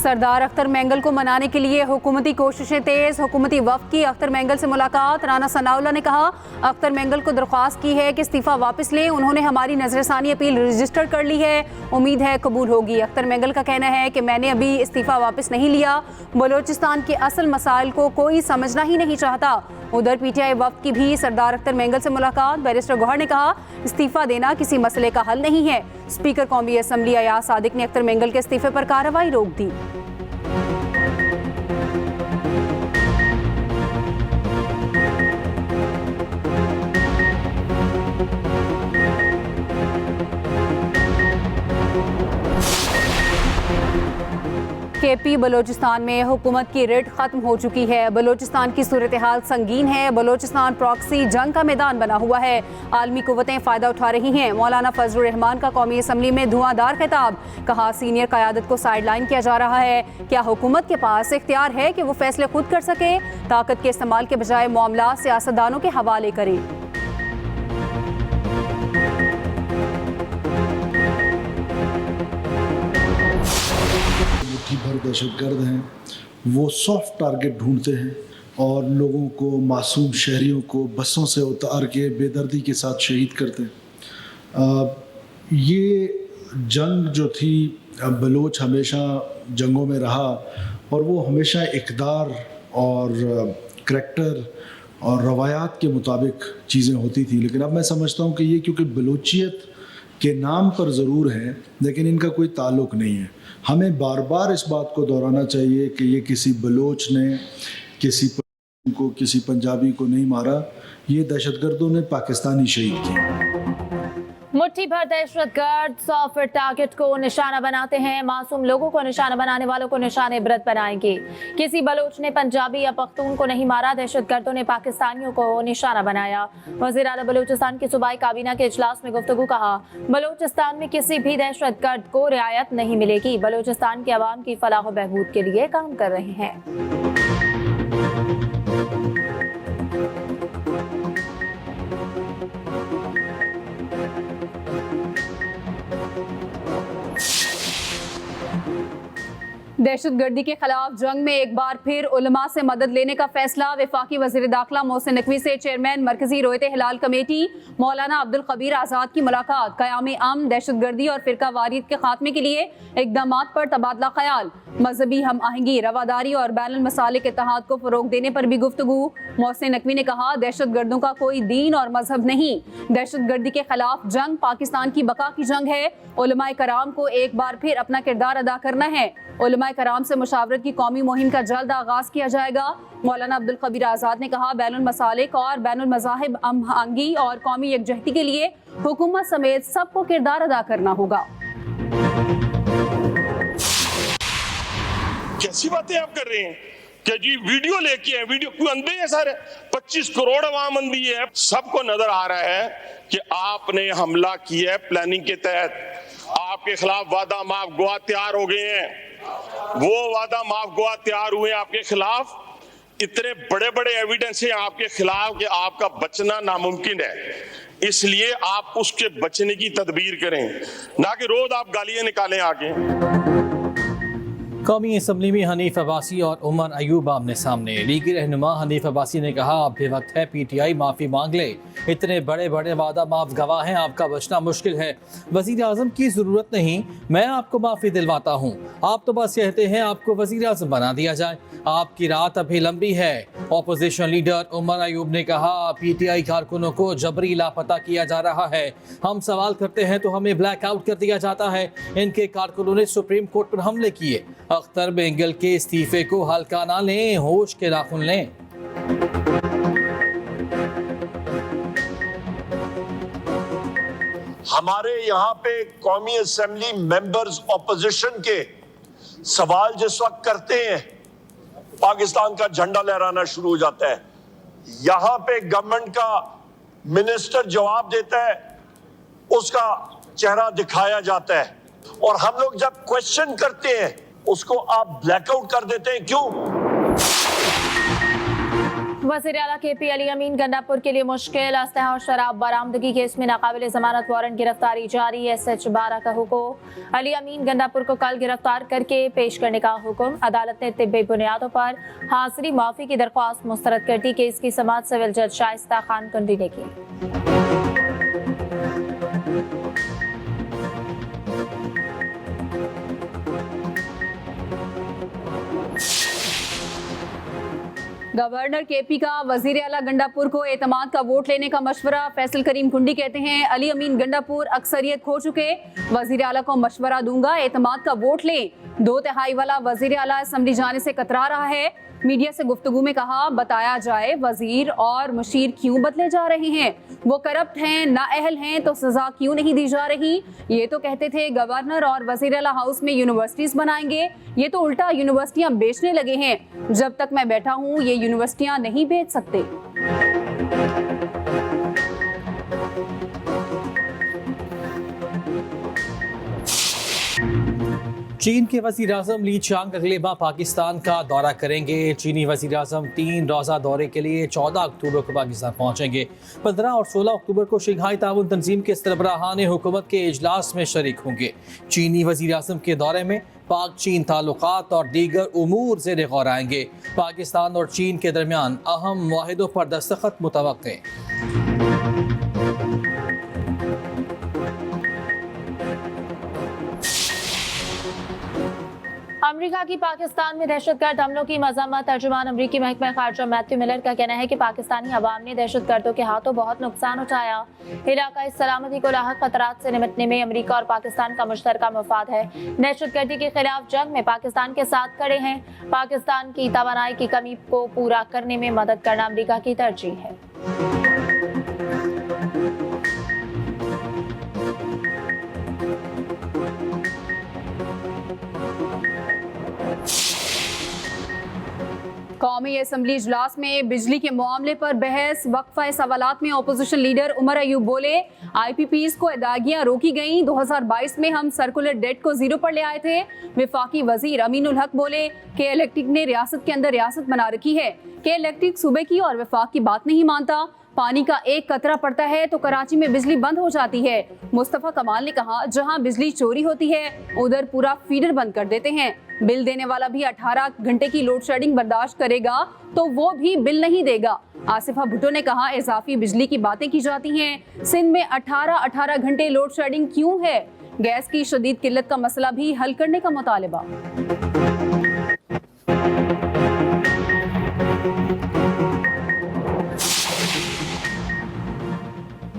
सरदार अख्तर मेंगल को मनाने के लिए हुकूमती कोशिशें तेज। हुकूमती वफ़द की अख्तर मेंगल से मुलाकात। राना सनाउल्लाह ने कहा, अख्तर मेंगल को दरख्वास्त की है कि इस्तीफ़ा वापस लें। उन्होंने हमारी नजरसानी अपील रजिस्टर कर ली है, उम्मीद है कबूल होगी। अख्तर मेंगल का कहना है कि मैंने अभी इस्तीफ़ा वापस नहीं लिया, बलोचिस्तान के असल मसाइल को कोई समझना ही नहीं चाहता। उधर पीटीआई वफ़द की भी सरदार अख्तर मेंगल से मुलाकात। बैरिस्टर गौहर ने कहा, इस्तीफ़ा देना किसी मसले का हल नहीं है। स्पीकर कौमी असम्बली अयाज सादिक ने अख्तर मेंगल के इस्तीफ़े पर कार्रवाई रोक दी। केपी बलोचिस्तान में हुकूमत की रिट खत्म हो चुकी है। बलोचिस्तान की सूरत हाल संगीन है। बलोचिस्तान प्रॉक्सी जंग का मैदान बना हुआ है। आलमी कुव्वतें फ़ायदा उठा रही हैं। मौलाना फजलुर रहमान का कौमी असम्बली में धुआंधार खिताब। कहा, सीनियर क़यादत को साइडलाइन किया जा रहा है। क्या हुकूमत के पास इख्तियार है कि वो फैसले खुद कर सके? ताकत के इस्तेमाल के बजाय मामला सियासतदानों के हवाले करें। मुट्ठी भर दहशतगर्द हैं, वो सॉफ्ट टारगेट ढूंढते हैं और लोगों को, मासूम शहरियों को बसों से उतार के बेदर्दी के साथ शहीद करते हैं। ये जंग जो थी, बलोच हमेशा जंगों में रहा और वो हमेशा इक़दार और करैक्टर और रवायात के मुताबिक चीज़ें होती थी। लेकिन अब मैं समझता हूँ कि ये क्योंकि बलोचियत के नाम पर ज़रूर हैं लेकिन इनका कोई ताल्लुक़ नहीं है। हमें बार बार इस बात को दोहराना चाहिए कि ये किसी बलोच ने किसी पंजाबी को नहीं मारा, ये दहशतगर्दों ने पाकिस्तानी शहीद किए। मुट्ठी भर दहशतगर्द सॉफ्ट टारगेट को निशाना बनाते हैं। मासूम लोगों को निशाना बनाने वालों को निशाने इबरत बनाएंगे। किसी बलोच ने पंजाबी या पख्तून को नहीं मारा, दहशतगर्दों ने पाकिस्तानियों को निशाना बनाया। वज़ीर आला बलोचिस्तान की सूबाई काबीना के इजलास में गुफ्तगू। कहा, बलोचिस्तान में किसी भी दहशतगर्द को रियायत नहीं मिलेगी। बलोचिस्तान के अवाम की फलाह व बहबूद के लिए काम कर रहे हैं। दहशतगर्दी के खिलाफ जंग में एक बार फिर उलमा से मदद लेने का फैसला। वफाकी वज़ीर दाखिला मोहसिन नकवी से चेयरमैन मरकजी रोयत हिलाल कमेटी मौलाना अब्दुल कबीर आज़ाद की मुलाकात। क़याम अमन, दहशतगर्दी और फ़िरका वारियत के खात्मे के लिए इक़दामात पर तबादला ख्याल। मजहबी हम आहंगी, रवादारी और बैनुल मसालिक इत्तेहाद को फ़रोग़ देने पर भी गुफ्तगू। मोहसिन नकवी ने कहा, दहशतगर्दों का कोई दीन और मजहब नहीं। दहशतगर्दी के खिलाफ जंग पाकिस्तान की बका की जंग है। उलमाए कराम को एक बार फिर अपना किरदार अदा करना है। उलमाए कराम से मुशावरत की कौमी मुहिम का जल्द आगाज किया जाएगा। मौलाना अब्दुल कबीर आज़ाद ने कहा, बैनुल मसालिक और बैनुल मज़ाहिब हमआहंगी और कौमी यकजहती के लिए हुकूमत समेत सबको किरदार अदा करना होगा। कैसी बातें आप कर रहे हैं कि जी वीडियो लेके आए, वीडियो क्यों अंधे हैं सारे? 25 करोड़ अवाम अंधी है। सबको नजर आ रहा है कि आपने हमला किया है प्लानिंग के तहत। आपके खिलाफ वादा माफ गुआ तैयार हो गए हैं। वो वादा माफ गुआ तैयार हुए आपके खिलाफ। इतने बड़े बड़े एविडेंस है आपके खिलाफ कि आपका बचना नामुमकिन है। इसलिए आप उसके बचने की तदबीर करें, ना कि रोज आप गालियां निकालें आगे। कौमी असम्बली में हनीफ अब्बासी और उमर अयूब आमने सामने। लीगी रहनुमा हनीफ अब्बासी ने कहा, अब भी वक्त है पीटीआई माफ़ी मांग ले। इतने बड़े बड़े वादा माफ गवाह हैं, आपका बचना मुश्किल है। वज़ीर आज़म की ज़रूरत नहीं, मैं आपको माफ़ी दिलवाता हूँ। आप तो बस कहते हैं आपको वज़ीर आज़म बना दिया जाए। आपकी रात अभी लंबी है। अपोजिशन लीडर उमर अयूब ने कहा, पीटीआई कारकुनों को जबरी लापता किया जा रहा है। हम सवाल करते हैं तो हमें ब्लैक आउट कर दिया जाता है। इनके कारकुनों ने सुप्रीम कोर्ट पर हमले किए। अख्तर मेंगल के इस्तीफे को हल्का ना लें, होश के नाखून लें। हमारे यहाँ पे कौमी असेंबली मेंबर्स ऑपोजिशन के सवाल जिस वक्त करते हैं, पाकिस्तान का झंडा लहराना शुरू हो जाता है। यहाँ पे गवर्नमेंट का मिनिस्टर जवाब देता है, उसका चेहरा दिखाया जाता है, और हम लोग जब क्वेश्चन करते हैं उसको आप ब्लैकआउट कर देते हैं। क्यों? वज़ीर आला KP अली अमीन गंडापुर के लिए मुश्किल असलहा और शराब बरामदगी केस में नाकाबिल जमानत वारंट गिरफ्तारी जारी। SH-12 का हुक्म। अली अमीन गंडापुर को कल गिरफ्तार करके पेश करने का हुक्म। अदालत ने तिब्बी बुनियादों पर हाजिरी माफी की दरख्वास्त मुस्तरद कर दी। केस की समाअत सिविल जज शाइस्ता खान कुंडी ने की। गवर्नर KP का वजीर आला गंडापुर को एतमाद का वोट लेने का मशवरा। फैसल करीम कुंडी कहते हैं अली अमीन गंडापुर अक्सरियत खो चुके, वजीर आला को मशवरा दूंगा एतमाद का वोट लें। 2/3 वाला वजीर आला असम्बली जाने से कतरा रहा है। मीडिया से गुफ्तगू में कहा बताया जाए वजीर और मुशीर क्यों बदले जा रहे हैं, वो करप्ट हैं, नाअहल हैं तो सजा क्यों नहीं दी जा रही। ये तो कहते थे गवर्नर और वजीर आला हाउस में यूनिवर्सिटीज बनाएंगे, ये तो उल्टा यूनिवर्सिटियां बेचने लगे हैं। जब तक मैं बैठा हूँ ये यूनिवर्सिटियां नहीं बेच सकते। चीन के वज़ीर आज़म ली चांग अगले माह पाकिस्तान का दौरा करेंगे। चीनी वज़ीर आज़म 3 रोज़ा दौरे के लिए 14 अक्टूबर को पाकिस्तान पहुँचेंगे। 15 और 16 अक्टूबर को शंघाई ताउन तंजीम के सरबराहान हुकूमत के इजलास में शरीक होंगे। चीनी वज़ीर आज़म के दौरे में पाक चीन ताल्लुकात और दीगर उमूर ज़ेर गौर आएंगे। पाकिस्तान और चीन के दरमियान अहम मुआहिदों पर दस्तखत मुतवक्के। अमेरिका की पाकिस्तान में दहशतगर्द हमलों की मजम्मत। तर्जुमान अमरीकी महकमा खारजा मैथ्यू मिलर का कहना है कि पाकिस्तानी अवाम ने दहशतगर्दों के हाथों बहुत नुकसान उठाया। इलाकाई सलामती को लाहक खतरात से निपटने में अमेरिका और पाकिस्तान का मुश्तरका मफाद है। दहशतगर्दी के खिलाफ जंग में पाकिस्तान के साथ खड़े हैं। पाकिस्तान की तवानाई की कमी को पूरा करने में मदद करना अमेरिका की तरजीह है। कौमी असम्बली इजलास में बिजली के मामले पर बहस। वक्फा सवालात में अपोजिशन लीडर उमर अयूब बोले IPPs को अदायगियां रोकी गईं। 2022 में हम सर्कुलर डेट को जीरो पर ले आए थे। विफाकी वजीर अमीनुल हक बोले कि इलेक्ट्रिक ने रियासत के अंदर रियासत बना रखी है कि इलेक्ट्रिक सूबे की और विफाक की बात नहीं मानता। पानी का एक कतरा पड़ता है तो कराची में बिजली बंद हो जाती है। मुस्तफा कमाल ने कहा जहां बिजली चोरी होती है उधर पूरा फीडर बंद कर देते हैं। बिल देने वाला भी 18 घंटे की लोड शेडिंग बर्दाश्त करेगा तो वो भी बिल नहीं देगा। आसिफा भुट्टो ने कहा इजाफी बिजली की बातें की जाती हैं। सिंध में 18 घंटे लोड शेडिंग क्यों है। गैस की शदीद किल्लत का मसला भी हल करने का मुतालबा।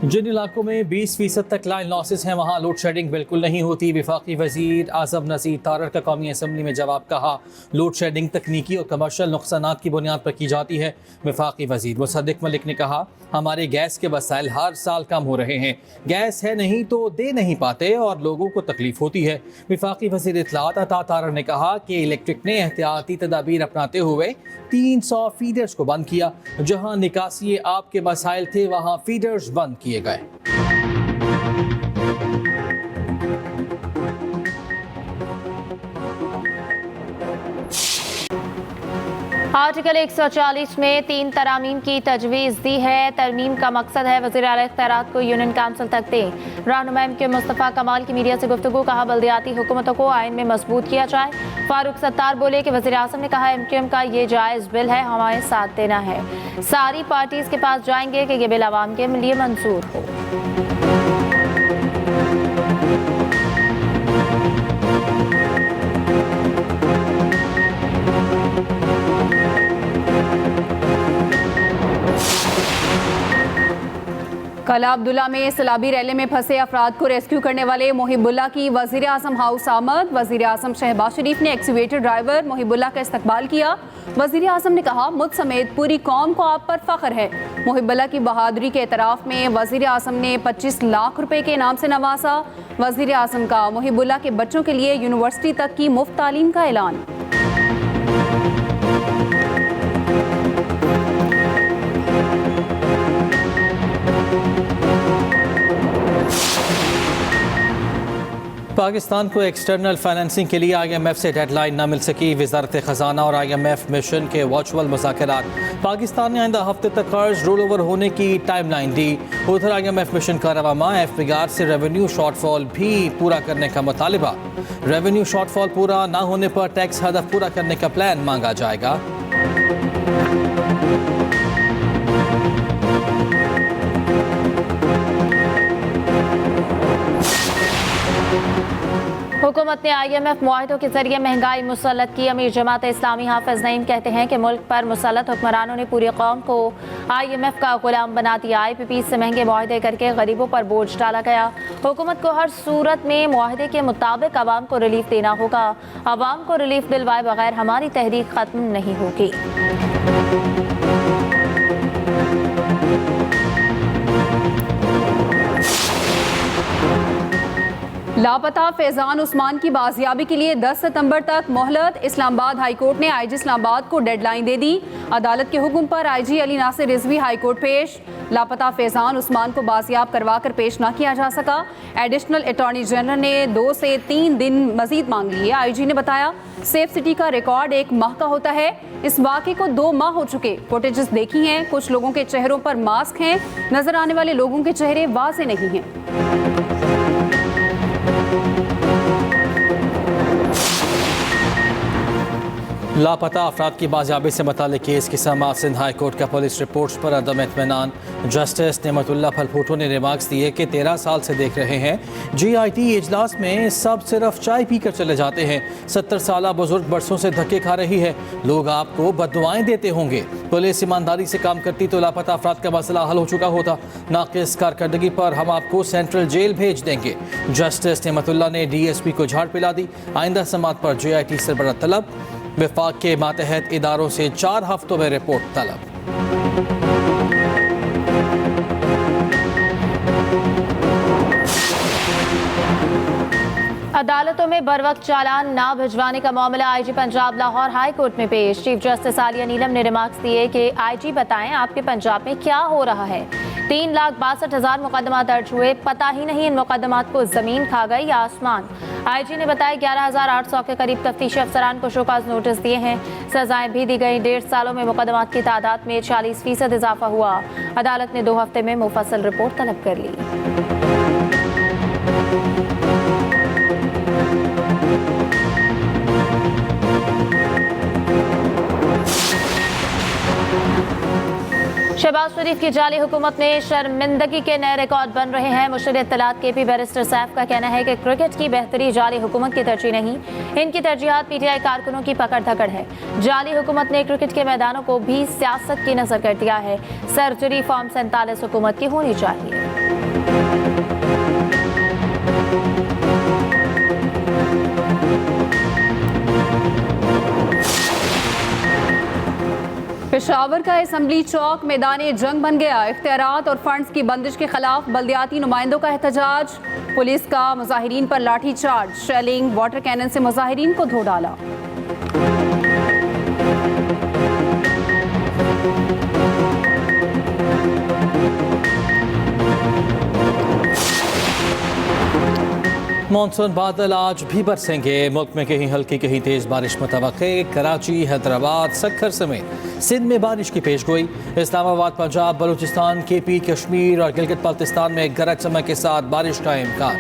जिन इलाकों में 20% तक लाइन लॉसेस हैं वहाँ लोड शेडिंग बिल्कुल नहीं होती। वफाकी वजीर आज़म नज़ीर तारर का कौमी असम्बली में जवाब। कहा लोड शेडिंग तकनीकी और कमर्शल नुकसानात की बुनियाद पर की जाती है। वफाकी वजीर मुसद्दिक मलिक ने कहा हमारे गैस के वसाइल हर साल कम हो रहे हैं। गैस है नहीं तो दे नहीं पाते और लोगों को तकलीफ होती है। वफाकी वजीर इत्तलात अता तारर ने कहा कि इलेक्ट्रिक ने एहतियाती तदाबीर अपनाते हुए 300 फीडर्स को बंद किया। जहाँ निकासी आप के मसाइल थे वहाँ फीडर्स बंद किए गए। आर्टिकल 140 में 3 तरामीम की तजवीज़ दी है। तरमीम का मकसद है वज़ीर आला इख्तियारात को यूनियन काउंसिल तक दें। रहनुमा के मुस्तफ़ा कमाल की मीडिया से गुफ्तगू। कहा बल्दियाती हुकूमतों को आइन में मजबूत किया जाए। फारूक सत्तार बोले कि वज़ीर आज़म ने कहा MQM का ये जायज़ बिल है, हमारे साथ देना है। सारी पार्टीज़ के पास जाएंगे कि ये बिल आवाम के लिए मंजूर हो। कला अब्दुल्ला में सैलाबी रैली में फंसे अफराद को रेस्क्यू करने वाले मोहिबुल्ला की वज़ीर आज़म हाउस आमद। वज़ीर आज़म शहबाज शरीफ ने एक्सीवेटर ड्राइवर मोहिबुल्ला का इस्तकबाल किया। वज़ीर आज़म ने कहा मुझ समेत पूरी कौम को आप पर फ़ख्र है। मोहिबुल्ला की बहादुरी के एतराफ़ में वज़ीर आज़म ने 25 लाख रुपए के इनाम से नवाजा। वज़ीर आज़म का मोहिबुल्ला के बच्चों के लिए यूनिवर्सिटी तक की मुफ्त तालीम का ऐलान। पाकिस्तान को एक्सटर्नल फाइनेंसिंग के लिए IMF से डेडलाइन न मिल सकी। वजारत ख़जाना और IMF मिशन के वर्चुअल मुज़ाकरात। पाकिस्तान ने आइंदा हफ्ते तक कर्ज रोल ओवर होने की टाइमलाइन दी। उधर IMF मिशन का रवामा FBR से रेवेन्यू शॉर्टफॉल भी पूरा करने का मुतालिबा। रेवेन्यू शॉर्टफॉल पूरा न होने पर टैक्स हदफ पूरा करने का प्लान मांगा जाएगा। हुकूमत ने IMF मुआहदों के जरिए महंगाई मुसल्लत की। अमीर जमात इस्लामी हाफिज नईम कहते हैं कि मुल्क पर मुसल्लत हुक्मरानों ने पूरी कौम को IMF का गुलाम बना दिया। IPP से महंगे मुआहदे करके गरीबों पर बोझ डाला गया। हुकूमत को हर सूरत में मुआहदे के मुताबिक आवाम को रिलीफ देना होगा। आवाम को रिलीफ दिलवाए बगैर हमारी तहरीक खत्म नहीं होगी। लापता फैजान उस्मान की बाजियाबी के लिए 10 सितंबर तक मोहलत। इस्लामाबाद हाई कोर्ट ने IG इस्लामाबाद को डेडलाइन दे दी। अदालत के हुक्म पर IG Ali Nasir Rizvi high court पेश। लापता फैजान उस्मान को बाजियाब करवा कर पेश ना किया जा सका। एडिशनल अटॉर्नी जनरल ने 2 से 3 दिन मजीद मांग लिए। IG ने बताया सेफ सिटी का रिकॉर्ड 1 माह का होता है। इस वाक़े को 2 माह हो चुके। फुटेजेस देखी हैं, कुछ लोगों के चेहरों पर मास्क हैं, नजर आने वाले लोगों के चेहरे वाज़ेह नहीं हैं। लापता अफराद की बाजियाबी से मुताल्लिक केस की समाअत सिंध हाई कोर्ट का पुलिस रिपोर्ट्स पर अदम इत्मीनान। जस्टिस नेमतुल्लाह फलभुट्टो ने रिमार्क्स दिए कि 13 साल से देख रहे हैं GIT इजलास में सब सिर्फ चाय पी कर चले जाते हैं। 70 साल बुजुर्ग बरसों से धक्के खा रही है। लोग आपको बददुआएं देते होंगे। पुलिस ईमानदारी से काम करती तो लापता अफराद का मसला हल हो चुका होता। नाकिस कारकर्दगी पर हम आपको सेंट्रल जेल भेज देंगे। जस्टिस नेमतुल्लाह ने DSP को झाड़ पिला दी। आइंदा समाअत पर GIT सरबराह तलब। विफाक के मातहत इदारों से 4 हफ्तों में रिपोर्ट तलब। अदालतों में बरवक्त चालान ना भिजवाने का मामला IG Punjab Lahore high court में पेश। चीफ जस्टिस आलिया नीलम ने रिमार्क्स दिए कि IG बताएं आपके पंजाब में क्या हो रहा है। 3,62,000 मुकदमा दर्ज हुए, पता ही नहीं इन मुकदमात को जमीन खा गई या आसमान। IG ने बताया 11,800 के करीब तफ्तीशी अफसरान को शोकाज नोटिस दिए हैं। सजाएं भी दी गई। 1.5 सालों में मुकदमात की तादाद में 40% इजाफा हुआ। अदालत ने 2 हफ्ते में मुफस्सल रिपोर्ट तलब कर ली। शहबाज शरीफ की जाली हुकूमत में शर्मिंदगी के नए रिकॉर्ड बन रहे हैं। मुशीर इत्तलात KP बैरिस्टर सैफ का कहना है कि क्रिकेट की बेहतरी जाली हुकूमत की तरजीह नहीं, इनकी तरजीहात PTI कारकुनों की पकड़ धकड़ है। जाली हुकूमत ने क्रिकेट के मैदानों को भी सियासत की नजर कर दिया है। सर्जरी फॉर्म 47 हुकूमत की होनी चाहिए। पेशावर का असम्बली चौक मैदान जंग बन गया। इख्तियारात और फंड्स की बंदिश के खिलाफ बल्दियाती नुमाइंदों का एहतजाज। पुलिस का मुजाहिरीन पर लाठी चार्ज, शेलिंग, वाटर कैनन से मुजाहिरीन को धो डाला। मानसून बादल आज भी बरसेंगे। मुल्क में कहीं हल्की कहीं तेज बारिश मुतवक्के। कराची, हैदराबाद, सक्खर समेत सिंध में बारिश की पेशगोई। इस्लामाबाद, पंजाब, बलूचिस्तान, KP, कश्मीर और गिलगित बाल्तिस्तान में गरज चमक के साथ बारिश का इम्कान।